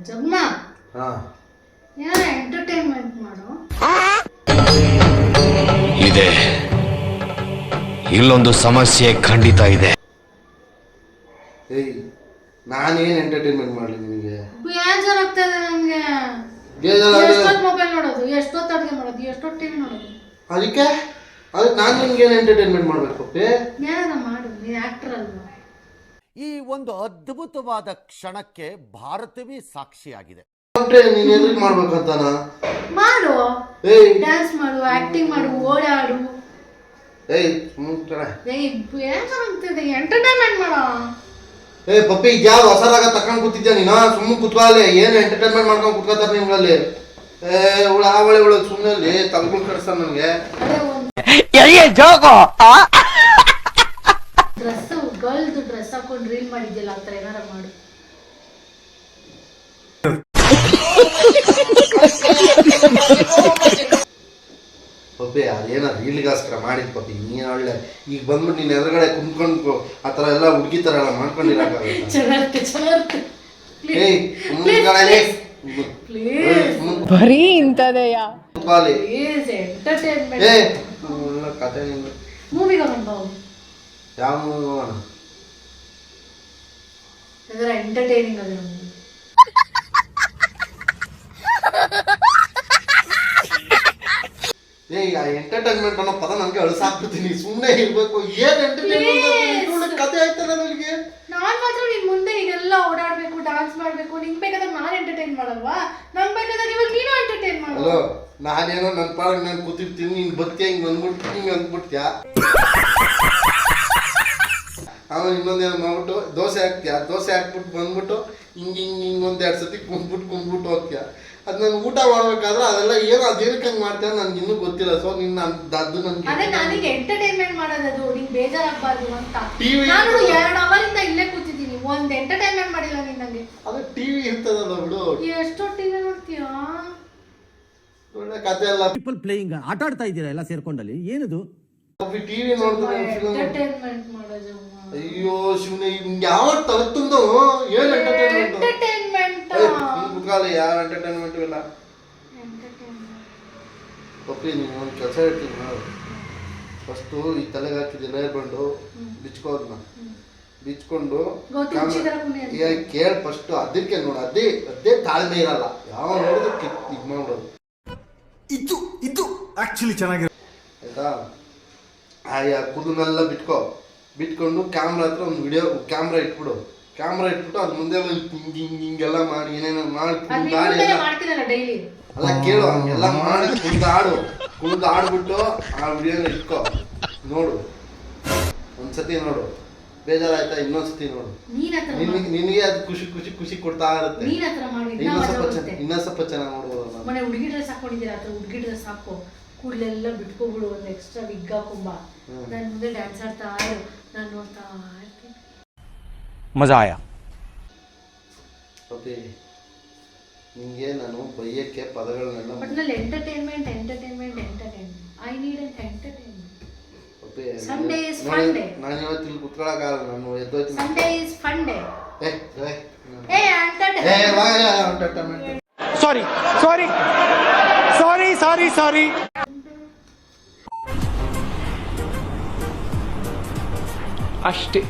ಜಗ್ಮ entertainment ಮಾಡು. ಇದೆ, ಇಲ್ಲೊಂದು ಸಮಸ್ಯೆ ಖಂಡಿತ ಇದೆ. ನಾನೇನ್ ಎಂಟರ್ಟೈನ್ಮೆಂಟ್ ಮಾಡ್ಲಿ ನಿಮಗೆ? ಬೇಜಾರಾಗ್ತಾ ಇದೆ ನನಗೆ. ಎಷ್ಟೊತ್ತು ಮೊಬೈಲ್ ನೋಡೋದು, ಎಷ್ಟೊತ್ತು ಅಡುಗೆ ಮಾಡೋದು, ಎಷ್ಟೊತ್ತು ಟಿವಿ ನೋಡೋದು. ಅದಕ್ಕೆ ನಾನು ನಿಮ್ಗೆ ಏನು ಎಂಟರ್ಟೈನ್ಮೆಂಟ್ ಮಾಡ್ಬೇಕು? ಏನಾರ ಮಾಡು, ನೀನು ಆಕ್ಟರ್ ಅಲ್ವಾ? ಈ ಒಂದು ಅದ್ಭುತವಾದ ಕ್ಷಣಕ್ಕೆ ಭಾರತವೇ ಸಾಕ್ಷಿಯಾಗಿದೆ. ನೀನ್ ಎದುರು ಮಾಡ್ಬೇಕಂತಾನ ಮಾಡು, ಡ್ಯಾನ್ಸ್ ಮಾಡು, ಆಕ್ಟಿಂಗ್ ಮಾಡು, ಓಡಾಡು. ಎಂಟರ್ಟೈನ್ಮೆಂಟ್ ಮಾಡೋ. ಪಪ್ಪಿ ಇದ್ಯಾವ್ದು ಹೊಸರಾಗ ತಕೊಂಡ್ ಕೂತಿದ್ಯಾ ನೀನು? ಸುಮ್ಮನೆ ಕುತ್ಕೊಳ್ಳಿ. ಏನು ಎಂಟರ್ಟೈನ್ಮೆಂಟ್ ಮಾಡ್ಕೊಂಡು ಕುತ್ಕೋತಾರ ನಿಮ್ಗಲ್ಲಿ? ಅವಳೆ ಸುಮ್ಮನೆ ತಲೆಗಳು ಕಡಿಸ್ತಾರ ನನಗೆ. ಡ್ರೆಸ್, ಗರ್ಲ್ಸ್ ಡ್ರೆಸ್ ಹಾಕೊಂಡು ರೀಲ್ ಮಾಡಿದ್ಯಲ್ಲ, ಆ ಥರ ಏನಾರ ಮಾಡು. ಪಪ್ಪಿ ಅದೇನ ರೀಲ್ಗೋಸ್ಕರ ಮಾಡಿದ್ ಪಪ್ಪಿ. ನೀನ್ ಒಳ್ಳೆ ಈಗ ಬಂದ್ಬಿಟ್ಟು ನೀನ್ ಎದುರುಗಡೆ ಕುಂತ್ಕೊಂಡು ಆ ಥರ ಎಲ್ಲ ಹುಡುಗಿ ಥರ ಎಲ್ಲ ಮಾಡ್ಕೊಂಡಿರಕ್ಕಾಗಲ್ಲ. ಬರೀ ಇಂಥದೆಯ ಕತೆ. ಮೂವಿಗೆ ಬಂದವು ಯಾವ ಮೂವಿ ಹೋಗೋಣ? ಎಂಟರ್ಟೈನಿಂಗ್ ಅದ. ಎಂಟರ್ಟೈನ್ಮೆಂಟ್ ಅನ್ನೋ ಪದ ನನಗೆ ಅಳಿಸಾಕ್ಬಿಡ್ತೀನಿ. ಸುಮ್ಮನೆ ಇರ್ಬೇಕು. ಏನ್ ಎಂಟರ್ಟೈನ್ಮೆಂಟ್ ಕತೆ ಆಯ್ತಲ್ಲ ನನಗೆ. ನಾನ್ ಮಾತ್ರ ನಿನ್ ಮುಂದೆ ಈಗೆಲ್ಲ ಓಡಾಡ್ಬೇಕು, ಡಾನ್ಸ್ ಮಾಡ್ಬೇಕು. ನಿಂಗ್ ಬೇಕಾದಾಗ ನಾನ್ ಎಂಟರ್ಟೈನ್ ಮಾಡಲ್ವಾ? ನಂಗ್ ಬೇಕಾದಾಗ ಇವಾಗ ನೀನು ಎಂಟರ್ಟೈನ್ ಮಾಡು. ಹಲೋ, ನಾನೇನೋ ನನ್ನ ಪಾಡಿಗೆ ನಾನು ಕೂತಿರ್ತೀನಿ, ನೀನ್ ಬತ್ತಿ ಹಿಂಗ್ ಬಂದ್ಬಿಟ್ಟು ಹಿಂಗ್ ಅಂದ್ಬಿಡ್ತೀಯಾ? ಆಮೇಲೆ ಇನ್ನೊಂದೇನೋ ಮಾಡ್ಬಿಟ್ಟು ದೋಸೆ ಹಾಕ್ತೀಯಾ. ದೋಸೆ ಹಾಕ್ಬಿಟ್ಟು ಬಂದ್ಬಿಟ್ಟು ಹಿಂಗ್ ಒಂದೆರಡು ಸತಿ ಕುಂದ್ಬಿಟ್ಟು ಹೋಗ್ತೀಯಾ. ಅದು ನಾನು ಊಟ ಮಾಡ್ಬೇಕಾದ್ರೆ ಅದೆಲ್ಲ ಏನೋ ಅದೇನಕ್ಕೆ ಹಂಗೆ ಮಾಡ್ತೇವೆ ನನ್ಗೆ ಇನ್ನೂ ಗೊತ್ತಿಲ್ಲ. ಸೊ ನಿನ್ನ ಅದು ನನಗೆ ನನಗೆ ಎಂಟರ್ಟೈನ್ಮೆಂಟ್ ಮಾಡೋದು ನಿಂಗೆ ಬೇಜಾರಾಗಬಾರ್ದು ಅಂತ. ಟಿವಿ ನಾನು 2 ಅವರಿಂದ ಇಲ್ಲೇ ಕೂತಿದ್ದೀನಿ, ಒಂದು ಎಂಟರ್ಟೈನ್ಮೆಂಟ್ ಮಾಡಿಲ್ಲ ನೀನು ನನಗೆ. ಅದು ಟಿವಿ ಇರ್ತದಲ್ಲ ಬಿಡು. ಎಷ್ಟು ಟಿವಿ ನೋಡ್ತೀಯಾ? ಒಳ್ಳೆ ಕತೆ ಎಲ್ಲ ಪೀಪಲ್ ಪ್ಲೇಯಿಂಗ್ ಆಟ ಆಡ್ತಾ ಇದ್ದೀರಾ ಎಲ್ಲ ಸೇರ್ಕೊಂಡಲ್ಲಿ. ಏನದು ಟಿವಿ ನೋಡಿದ್ರೆ ಎಂಟರ್ಟೈನ್ಮೆಂಟ್ ಮಾಡೋದು? ಅಯ್ಯೋ ಶಿವನೇ, ಯಾವ ತಲುತ್ತಂದು ಏನು ಎಂಟರ್ಟೈನ್ಮೆಂಟ್ ಕುತ್ಕಾಲ. ಯಾವ ಎಂಟರ್ಟೈನ್ಮೆಂಟ್ ಇಲ್ಲ ಪಪ್ಪಿ. ನೀನು ಒಂದು ಕೆಲಸ ಹೇಳ್ತೀನಿ ನಾವು. ಫಸ್ಟು ಈ ತಲೆಗೆ ಹಾಕಿದ್ದಿಲ್ಲ ಬಂಡು ಬಿಚ್ಕೋದ್ನ ಬಿಚ್ಕೊಂಡು ಕೇಳಿ ಫಸ್ಟ್ ಅದಕ್ಕೆ ನೋಡು. ಅದೇ ತಾಳ್ಮೆ ಇರಲ್ಲ. ಯಾವ ನೋಡಿದ್ರೆ ಇದು ಮಾಡೋದು. ಇದು ಆಕ್ಚುಲಿ ಚೆನ್ನಾಗಿದೆ ಆಯ್ತಾ? ಕೂದಲನ್ನೆಲ್ಲ ಬಿಟ್ಕೊಂಡು ಕ್ಯಾಮ್ರಾ ಹತ್ರ ಒಂದು ವಿಡಿಯೋ ಕ್ಯಾಮ್ರಾ ಇಟ್ಬಿಡು. ಕ್ಯಾಮ್ರಾ ಇಟ್ಬಿಟ್ಟು ಅದ್ ಮುಂದೆ ಹಿಂಗೆಲ್ಲ ಮಾಡಿ ಏನೇನೋ ಮಾಡಿ ಅಲ್ಲ ಕೇಳು, ಹಂಗೆಲ್ಲ ಮಾಡಿ ಕುಣಿದಾಡ್ಬಿಟ್ಟು ಆ ವಿಡಿಯೋನ ಇಟ್ಕೋ. ನೋಡು, ಒಂದ್ಸತಿ ನೋಡು, ಬೇಜಾರಾಯ್ತಾ ಇನ್ನೊಂದ್ಸತಿ ನೋಡು. ನಿನಗೆ ಅದು ಖುಷಿ ಕೊಡ್ತಾ ಇರುತ್ತೆ. ಇನ್ನೊಂದ್ ಸ್ವಲ್ಪ ಚೆನ್ನಾಗಿ ನೋಡ್ಬೋದು. ಮನೆ ಹುಡುಗಿ ಡ್ರೆಸ್ ಹಾಕೊಂಡಿದ್ದೀರಾ, ಹುಡುಗಿ ಡ್ರೆಸ್ ಹಾಕೋ, ಕೂದಲೆಲ್ಲ ಬಿಟ್ಕೊಬಿಡು, ಒಂದು ಎಕ್ಸ್ಟ್ರಾ ವಿಗ್ ಹಾಕೊಂಬ. ನಾನು ಮುಂದೆ ಡ್ಯಾನ್ಸ್ ಆಡ್ತಾ ಇರು, ನಾನು ನೋಡ್ತಾ ಇರ್ತೀನಿ. ಮಜಾ ಆಯಾ ಪಪ್ಪಿ. ನಿಂಗೆ ನಾನು ಬೈಯಕ್ಕೆ ಪದಗಳನ್ನೆಲ್ಲ ಒಟ್ಟಿನಲ್ಲಿ entertainment I need an entertainment. Puppy Sunday is fun day. ನಾನು ಇವತ್ತು ಇಲ್ಲಿ ಕುತ್ಕೊಳ್ಳೋಕ್ಕಾಗಲ್ಲ, ನಾನು ಎದ್ದೋಯ್ತೀನಿ. Sunday is fun day. Entertainment. Sorry ಅಷ್ಟೇ.